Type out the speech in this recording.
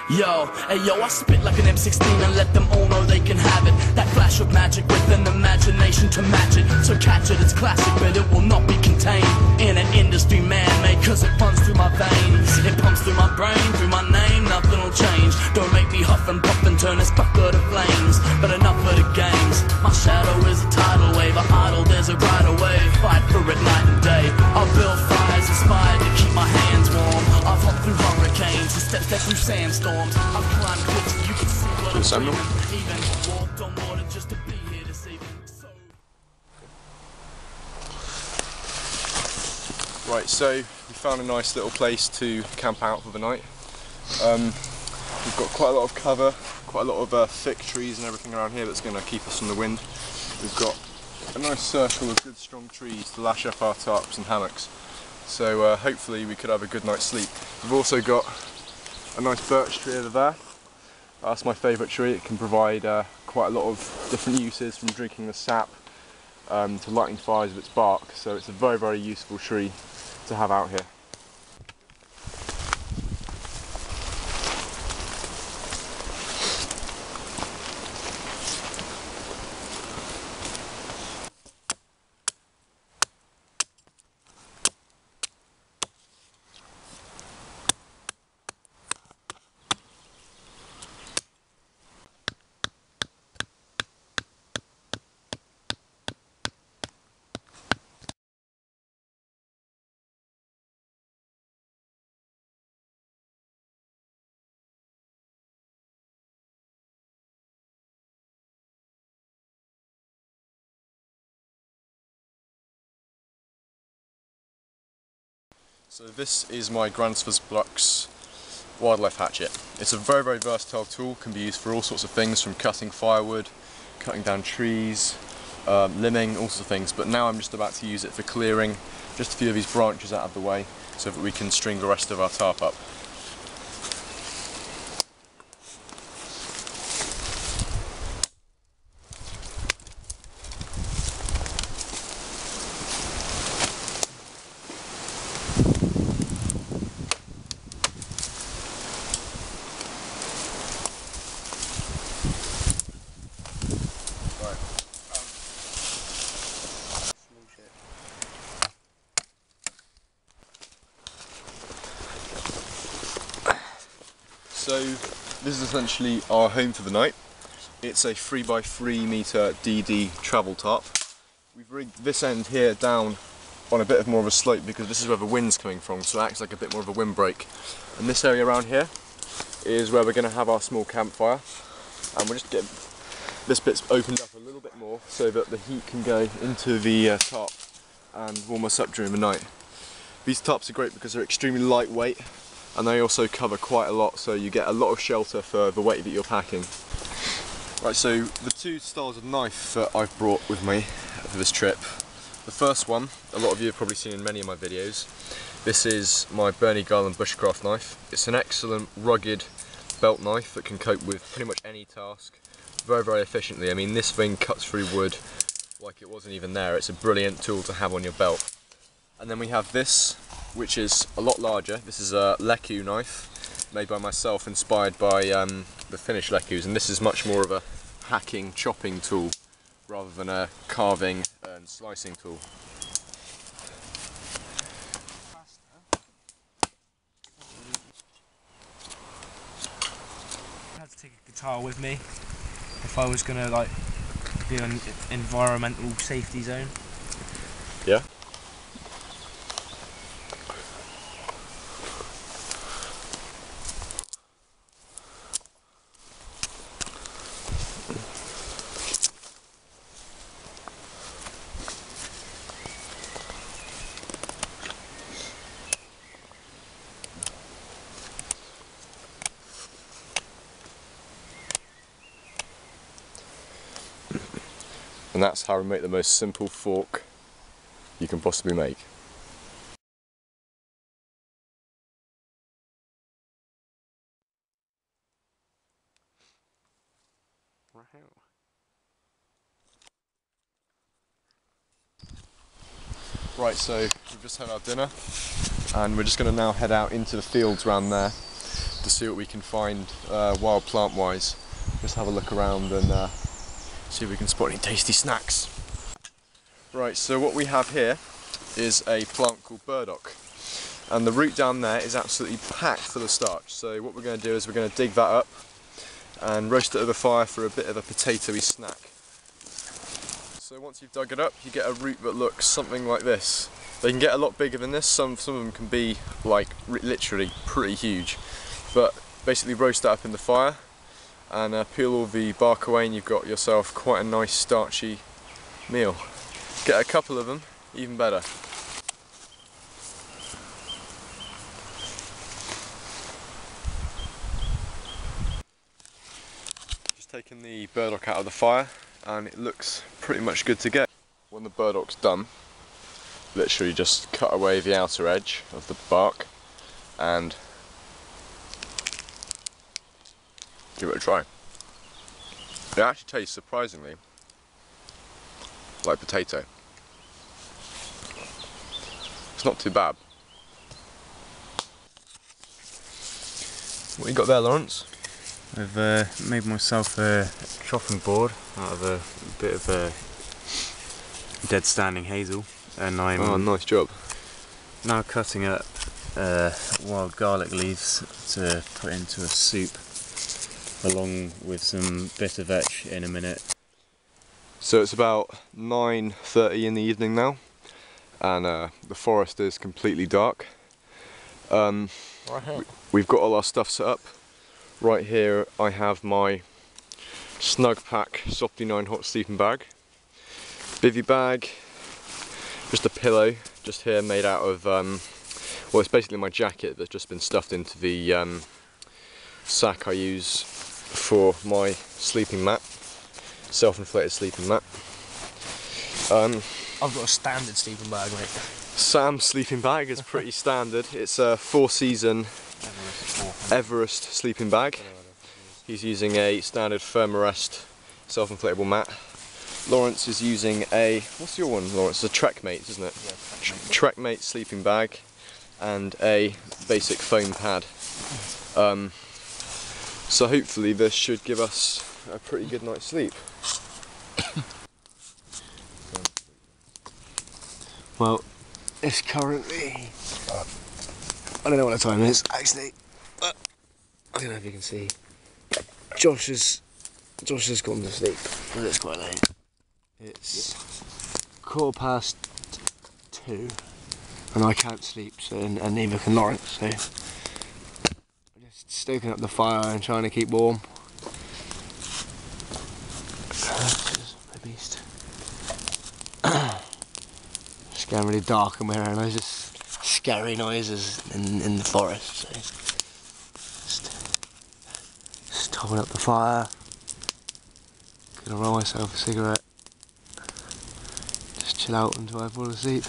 Yo, hey yo, I spit like an M16 and let them all know they can have it. That flash of magic with an imagination to match it. So catch it, it's classic, but it will not be contained in an industry man-made, cause it runs through my veins. It pumps through my brain, through my name, nothing will change. Don't make me huff and puff and turn this fucker to flames. But enough of the games. My shadow is a tidal wave, a idle, there's a rider wave. Fight for it night and day. I'll build fires inspired to keep my hands warm. I've hopped through hurricanes and stepped through sandstorms. I've climbed cliffs, you can see what I'm doing. Even walked on water just to be here this evening. Right, so we found a nice little place to camp out for the night. We've got quite a lot of cover, quite a lot of thick trees and everything around here that's going to keep us from the wind. We've got a nice circle of good strong trees to lash up our tarps and hammocks. So hopefully we could have a good night's sleep. We've also got a nice birch tree over there. That's my favourite tree. It can provide quite a lot of different uses, from drinking the sap to lighting fires with its bark. So it's a very, very useful tree to have out here. So this is my Gransfors Blux wildlife hatchet. It's a very, very versatile tool, can be used for all sorts of things, from cutting firewood, cutting down trees, limbing, all sorts of things. But now I'm just about to use it for clearing just a few of these branches out of the way so that we can string the rest of our tarp up. So this is essentially our home for the night. It's a 3x3 metre DD travel tarp. We've rigged this end here down on a bit of more of a slope because this is where the wind's coming from, so it acts like a bit more of a windbreak. And this area around here is where we're going to have our small campfire, and we'll just get this bit's opened up a little bit more so that the heat can go into the tarp and warm us up during the night. These tarps are great because they're extremely lightweight, and they also cover quite a lot, so you get a lot of shelter for the weight that you're packing. Right, so the two styles of knife that I've brought with me for this trip. The first one, a lot of you have probably seen in many of my videos. This is my Bernie Garland bushcraft knife. It's an excellent rugged belt knife that can cope with pretty much any task very, very efficiently. I mean, this thing cuts through wood like it wasn't even there. It's a brilliant tool to have on your belt. And then we have this, which is a lot larger. This is a Leku knife made by myself, inspired by the Finnish Lekus, and this is much more of a hacking, chopping tool rather than a carving and slicing tool. I had to take a guitar with me if I was going to like be in an environmental safety zone. Yeah? And that's how we make the most simple fork you can possibly make. Right, so we've just had our dinner and we're just going to now head out into the fields around there. to see what we can find wild plant wise. Just have a look around and see if we can spot any tasty snacks. Right, so what we have here is a plant called burdock, and the root down there is absolutely packed full of starch. So what we're going to do is we're going to dig that up and roast it over fire for a bit of a potatoey snack. So once you've dug it up, you get a root that looks something like this. They can get a lot bigger than this. Some of them can be like literally pretty huge. But basically roast that up in the fire and peel all the bark away, and you've got yourself quite a nice starchy meal. Get a couple of them, even better. Just taking the burdock out of the fire and it looks pretty much good to go. When the burdock's done, literally just cut away the outer edge of the bark and give it a try. It actually tastes surprisingly like potato. It's not too bad. What you got there, Laurence? I've made myself a chopping board out of a bit of dead standing hazel, and I'm nice job. now cutting up wild garlic leaves to put into a soup, along with some bitter vetch in a minute. So it's about 9:30 in the evening now, and the forest is completely dark. We've got all our stuff set up. Right here I have my Snug Pack Softy 9 hot sleeping bag, bivvy bag, just a pillow just here made out of, well, it's basically my jacket that's just been stuffed into the sack I use for my sleeping mat, self-inflated sleeping mat. I've got a standard sleeping bag, mate. Sam's sleeping bag is pretty standard. It's a 4-season Everest sleeping bag. He's using a standard Thermarest self-inflatable mat. Laurence is using a, what's your one, Laurence? It's a Trekmate, isn't it? Yeah, Trekmate sleeping bag and a basic foam pad. So hopefully this should give us a pretty good night's sleep. Well, it's currently, I don't know what the time is actually, but I don't know if you can see. Josh has gone to sleep, but it's quite late. It's 2:15 and I can't sleep, so, and neither can Laurence, so I'm just stoking up the fire and trying to keep warm. My beast. It's getting really dark and we're hearing just scary noises in the forest, so just topping up the fire. Gonna roll myself a cigarette, just chill out until I fall asleep.